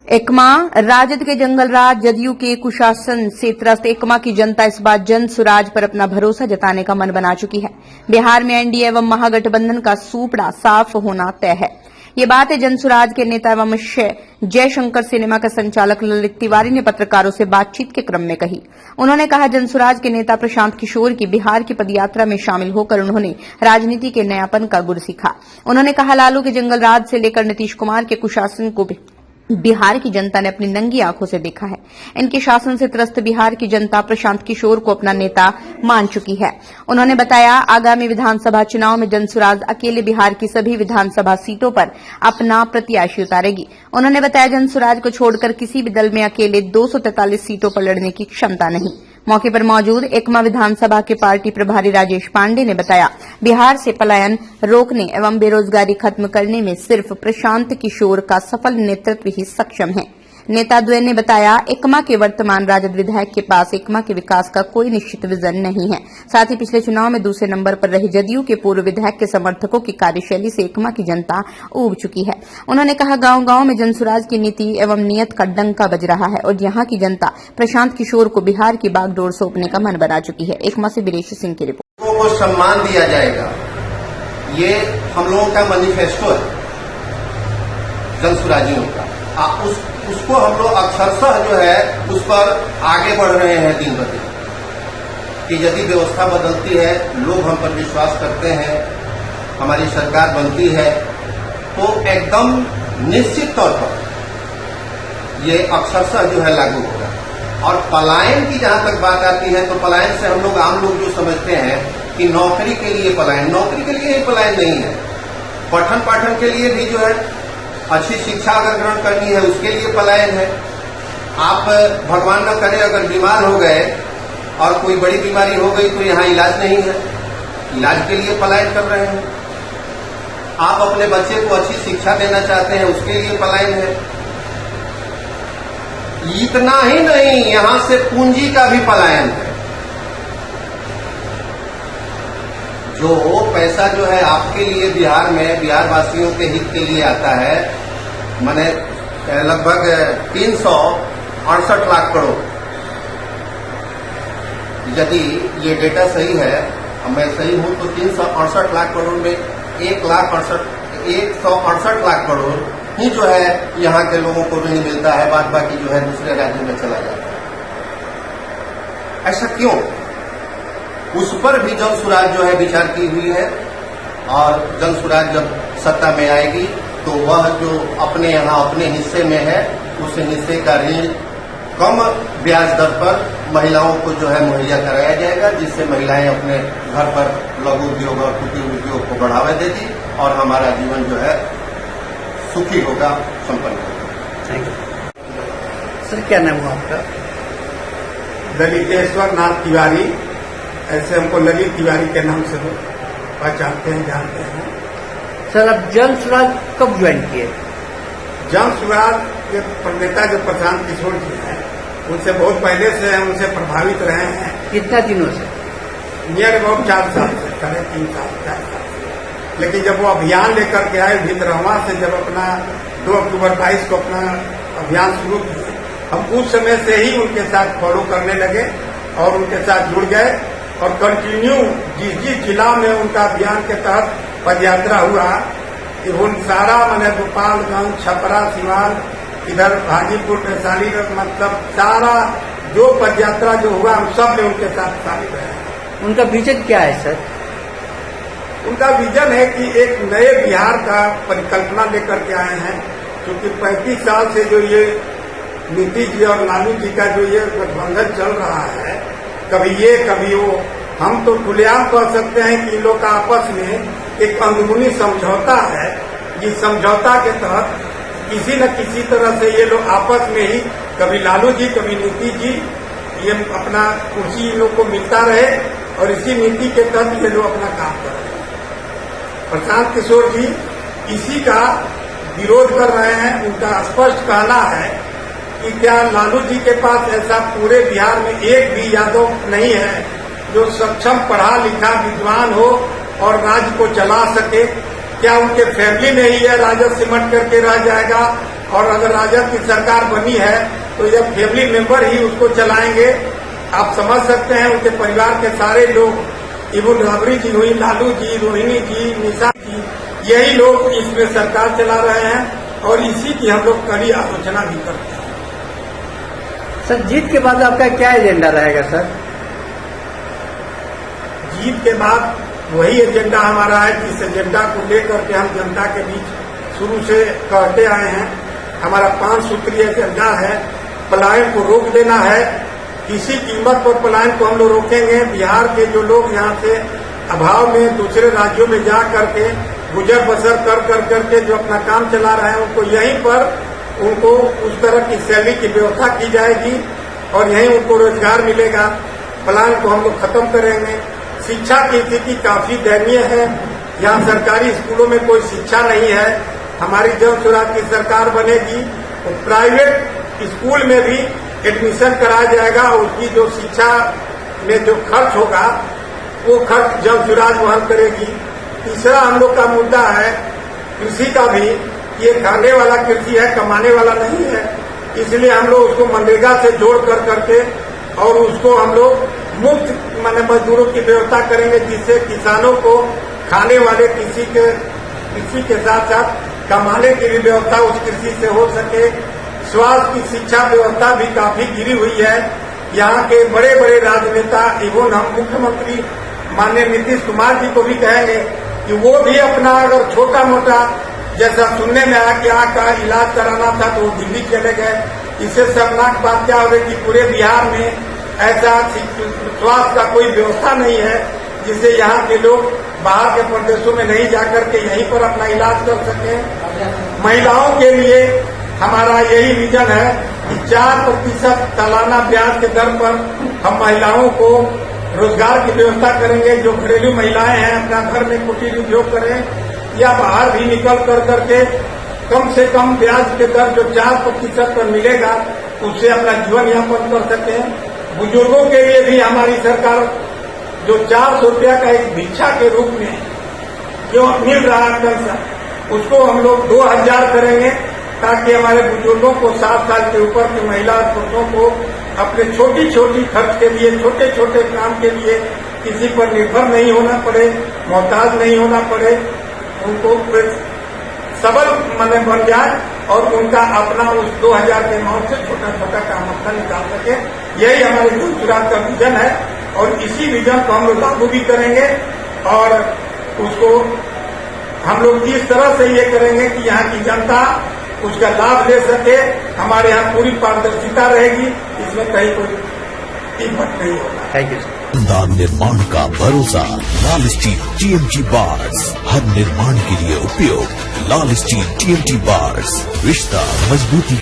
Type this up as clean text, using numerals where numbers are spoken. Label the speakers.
Speaker 1: एकमा राजद के जंगलराज जदयू के कुशासन से त्रस्त एकमा की जनता इस बार जन स्वराज पर अपना भरोसा जताने का मन बना चुकी है। बिहार में एनडीए एवं महागठबंधन का सूपड़ा साफ होना तय है। ये बात जन स्वराज के नेता एवं जयशंकर सिनेमा का संचालक ललित तिवारी ने पत्रकारों से बातचीत के क्रम में कही। उन्होंने कहा, जन स्वराज के नेता प्रशांत किशोर की बिहार की पदयात्रा में शामिल होकर उन्होंने राजनीति के नयापन का गुर सीखा। उन्होंने कहा, लालू के जंगलराज से लेकर नीतीश कुमार के कुशासन को बिहार की जनता ने अपनी नंगी आंखों से देखा है। इनके शासन से त्रस्त बिहार की जनता प्रशांत किशोर को अपना नेता मान चुकी है। उन्होंने बताया, आगामी विधानसभा चुनाव में जन स्वराज अकेले बिहार की सभी विधानसभा सीटों पर अपना प्रत्याशी उतारेगी। उन्होंने बताया, जन स्वराज को छोड़कर किसी भी दल में अकेले 243 सीटों पर लड़ने की क्षमता नहीं। मौके पर मौजूद एकमा विधानसभा के पार्टी प्रभारी राजेश पांडे ने बताया, बिहार से पलायन रोकने एवं बेरोजगारी खत्म करने में सिर्फ प्रशांत किशोर का सफल नेतृत्व ही सक्षम है। नेता द्वय ने बताया, एकमा के वर्तमान राजद विधायक के पास एकमा के विकास का कोई निश्चित विजन नहीं है। साथ ही पिछले चुनाव में दूसरे नंबर पर रहे जदयू के पूर्व विधायक के समर्थकों की कार्यशैली से एकमा की जनता ऊब चुकी है। उन्होंने कहा, गांव-गांव में जन स्वराज की नीति एवं नियत का डंका बज रहा है और यहां की जनता प्रशांत किशोर को बिहार की बागडोर सौंपने का मन बना चुकी है। एकमा से बीरेश सिंह की रिपोर्ट।
Speaker 2: को सम्मान दिया जाएगा, ये हम लोगों का मैनिफेस्टो है जन स्वराजियों का। उसको हम लोग अक्षरशः जो है उस पर आगे बढ़ रहे हैं दिन ब दिन कि यदि व्यवस्था बदलती है, लोग हम पर विश्वास करते हैं, हमारी सरकार बनती है, तो एकदम निश्चित तौर पर ये अक्षरशः जो है लागू होगा। और पलायन की जहां तक बात आती है, तो पलायन से हम लोग आम लोग जो समझते हैं कि नौकरी के लिए पलायन, नौकरी के लिए ही पलायन नहीं है। पठन पाठन के लिए भी जो है अच्छी शिक्षा अगर ग्रहण करनी है उसके लिए पलायन है। आप भगवान न करे अगर बीमार हो गए और कोई बड़ी बीमारी हो गई तो यहाँ इलाज नहीं है, इलाज के लिए पलायन कर रहे हैं। आप अपने बच्चे को अच्छी शिक्षा देना चाहते हैं, उसके लिए पलायन है। इतना ही नहीं, यहां से पूंजी का भी पलायन है। जो पैसा जो है आपके लिए बिहार में बिहार वासियों के हित के लिए आता है, माने लगभग 368 लाख करोड़, यदि ये डेटा सही है, मैं सही हूं तो 368 लाख करोड़ में 168 लाख करोड़ ही जो है यहाँ के लोगों को नहीं मिलता है, बाद बाकी जो है दूसरे राज्यों में चला जाता है। ऐसा क्यों? उस पर भी जन स्वराज जो है विचार की हुई है और जन स्वराज जब सत्ता में आएगी तो वह जो अपने यहाँ अपने हिस्से में है उस हिस्से का ऋण कम ब्याज दर पर महिलाओं को जो है मुहैया कराया जाएगा, जिससे महिलाएं अपने घर पर लघु उद्योग और कुटीर उद्योग को बढ़ावा देगी और हमारा जीवन जो है सुखी होगा, संपन्न होगा।
Speaker 3: Thank you sir. क्या नाम हुआ आपका?
Speaker 4: ललितेश्वर नाथ तिवारी, ऐसे हमको ललित तिवारी के नाम से लोग पहचानते हैं, जानते हैं।
Speaker 3: सर, आप जन स्वराज कब ज्वाइन किए?
Speaker 4: जन स्वराज के नेता जो प्रशांत किशोर जी हैं, उनसे बहुत पहले से हम उनसे प्रभावित रहे हैं।
Speaker 3: कितना दिनों से?
Speaker 4: नियर अबाउट 4 साल से, 3.5 साल 4 साल से। लेकिन जब वो अभियान लेकर के आए भितरहवा से, जब अपना 2 अक्टूबर 22 को अपना अभियान शुरू किए, हम उस समय से ही उनके साथ फॉलो करने लगे और उनके साथ जुड़ गए और कंटिन्यू जिस जिला में उनका अभियान के तहत पदयात्रा हुआ, उन सारा मैंने गोपालगंज, छपरा, सिवान, इधर हाजीपुर, वैशाली, मतलब सारा जो पदयात्रा जो हुआ हम सब में उनके साथ शामिल रहे।
Speaker 3: उनका विजन क्या है सर?
Speaker 4: उनका विजन है कि एक नए बिहार का परिकल्पना लेकर के आए हैं, क्योंकि 35 साल से जो ये नीतीश जी और लालू जी का जो ये गठबंधन चल रहा है, कभी ये कभी वो, हम तो खुलेआम कह सकते हैं कि इन लोग का आपस में एक अंदरूनी समझौता है। इस समझौता के तहत किसी न किसी तरह से ये लोग आपस में ही, कभी लालू जी कभी नीतीश जी, ये अपना कुर्सी इन लोग को मिलता रहे और इसी नीति के तहत ये लोग अपना काम कर रहे हैं। प्रशांत किशोर जी इसी का विरोध कर रहे हैं। उनका स्पष्ट कहना है कि क्या लालू जी के पास ऐसा पूरे बिहार में एक भी यादव नहीं है जो सक्षम पढ़ा लिखा विद्वान हो और राज्य को चला सके? क्या उनके फैमिली में ही है राजद सिमट करके रह जाएगा और अगर राजद की सरकार बनी है तो ये फैमिली मेंबर ही उसको चलाएंगे। आप समझ सकते हैं उनके परिवार के सारे लोग, इवन राबड़ी जी हुई, लालू जी, रोहिणी जी, निशा जी, यही लोग इसमें सरकार चला रहे हैं और इसी की हम लोग कड़ी आलोचना भी करते हैं।
Speaker 3: सर जीत के बाद आपका क्या एजेंडा रहेगा सर?
Speaker 4: जीत के बाद वही एजेंडा हमारा है जिस एजेंडा को लेकर के हम जनता के बीच शुरू से कहते आए हैं। हमारा 5 सूत्रीय एजेंडा है। पलायन को रोक देना है, किसी कीमत पर पलायन को हम लोग रोकेंगे। बिहार के जो लोग यहाँ से अभाव में दूसरे राज्यों में जा करके गुजर बसर कर करके जो अपना काम चला रहे हैं, उनको यहीं पर उनको उस तरह की सैलरी की व्यवस्था की जाएगी और यहीं उनको रोजगार मिलेगा। पलायन को हम लोग खत्म करेंगे। शिक्षा की स्थिति काफी दयनीय है। यहाँ सरकारी स्कूलों में कोई शिक्षा नहीं है। हमारी जन स्वराज की सरकार बनेगी तो प्राइवेट स्कूल में भी एडमिशन कराया जाएगा। उसकी जो शिक्षा में जो खर्च होगा वो खर्च जन स्वराज वहन करेगी। तीसरा हम लोग का मुद्दा है कृषि का भी। ये खाने वाला कृषि है, कमाने वाला नहीं है। इसलिए हम लोग उसको मनरेगा से जोड़ कर करके और उसको हम लोग मुफ्त माने मजदूरों की व्यवस्था करेंगे, जिससे किसानों को खाने वाले कृषि के साथ साथ कमाने की भी व्यवस्था उस कृषि से हो सके। स्वास्थ्य की शिक्षा व्यवस्था भी काफी गिरी हुई है। यहाँ के बड़े बड़े राजनेता एवं हम मुख्यमंत्री माननीय नीतीश कुमार जी को भी कहेंगे कि वो भी अपना अगर छोटा मोटा जैसा सुनने में आया कि आँख का इलाज कराना था तो वो दिल्ली चले गए। इससे शर्मनाक बात क्या हो गई कि पूरे बिहार में ऐसा स्वास्थ्य का कोई व्यवस्था नहीं है जिससे यहाँ के लोग बाहर के प्रदेशों में नहीं जाकर के यहीं पर अपना इलाज कर सकें। महिलाओं के लिए हमारा यही विजन है कि 4% सालाना ब्याज के दर पर हम महिलाओं को रोजगार की व्यवस्था करेंगे। जो घरेलू महिलाएं हैं अपना घर में कुटीर उद्योग करें या बाहर भी निकल कर करके कम से कम ब्याज के दर जो 4% पर मिलेगा उससे अपना जीवन यापन कर सकें। बुजुर्गों के लिए भी हमारी सरकार जो 400 रुपया का एक भिक्षा के रूप में जो मिल रहा है पेंशन, उसको हम लोग 2000 करेंगे ताकि हमारे बुजुर्गों को 7 साल के ऊपर की महिला और पुरुषों को अपने छोटी छोटी खर्च के लिए, छोटे छोटे काम के लिए किसी पर निर्भर नहीं होना पड़े, मोहताज नहीं होना पड़े, उनको सबल माने बन जाए और उनका अपना उस 2000 के अमाउंट से छोटा छोटा काम अपना निकाल सके। यही हमारे जन स्वराज का विजन है और इसी विजन को हम लोग लागू भी करेंगे और उसको हम लोग इस तरह से ये करेंगे कि यहाँ की जनता उसका लाभ ले सके। हमारे यहाँ पूरी पारदर्शिता रहेगी, इसमें कहीं कोई कीमत नहीं होगा।
Speaker 3: Thank you sir.
Speaker 5: शानदार निर्माण का भरोसा लाल स्टील TMT बार्स, हर निर्माण के लिए उपयोग। लाल स्टील TMT बार्स, रिश्ता मजबूती